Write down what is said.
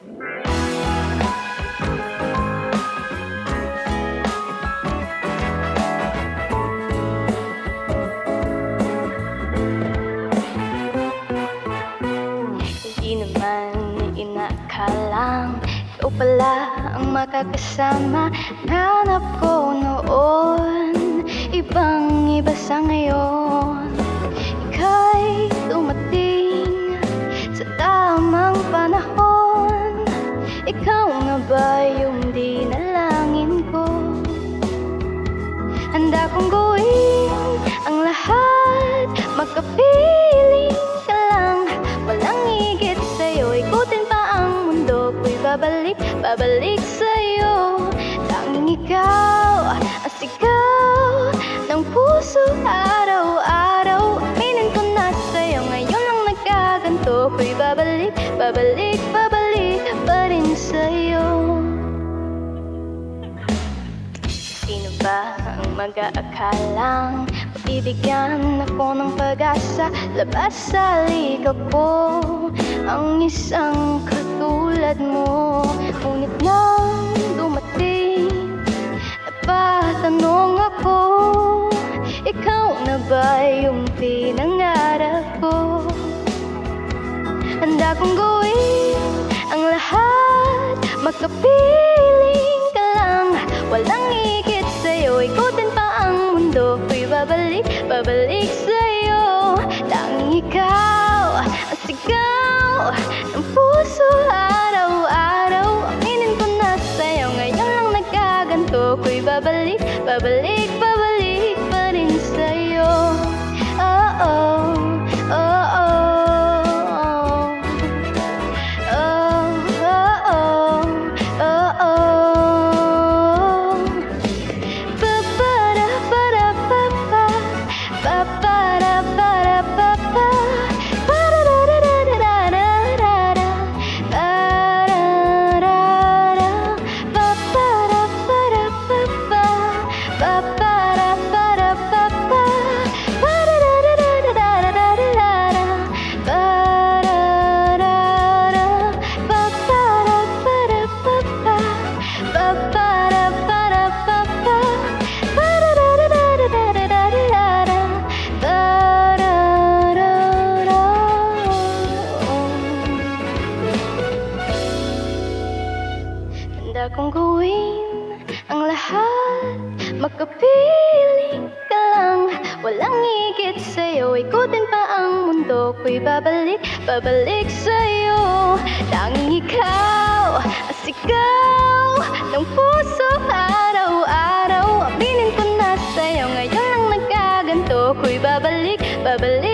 Hindi naman inakalang ikaw pala ang makakasama. Hanap ko noon, ibang-iba sa ngayon. Ika'y dumating sa tamang panahon. Ikaw nga ba yung dinalangin ko? Handa kong gawin ang lahat, magkapiling ka lang. Walang higit sa'yo, ikutin pa ang mundo ko'y babalik, babalik sa'yo. Tanging ikaw, ang sigaw ng puso araw-araw. Aminin ko na sa'yo, ngayon lang nagkaganto ko'y babalik, babalik, babalik pa rin sa'yo. Sino ba ang mag-aakalang bibigyan ako ng pag-asa? Labas sa likap ko ang isang katulad mo. Ngunit nang dumating, napatanong ako, ikaw na ba yung pinangarap ko? Handa kong gawin ang lahat, magkapiling ka lang. Walang higit sa'yo, ikutin pa ang mundo ko'y babalik, babalik sa'yo. Tanging ikaw, ang sigaw ng puso araw-araw. Aminin ko na sa'yo, ngayon lang nagkaganto ko'y babalik, babalik, babalik pa rin sa'yo. Oh, oh, oh, oh. Handa kong gawin ang lahat, magkapiling ka lang. Walang higit sa'yo, ikutin pa ang mundo ko'y babalik, babalik sa'yo. Tanging ikaw, ang sigaw ng puso araw-araw. Aminin ko na sa'yo, ngayon lang nagkaganto ko'y babalik, babalik.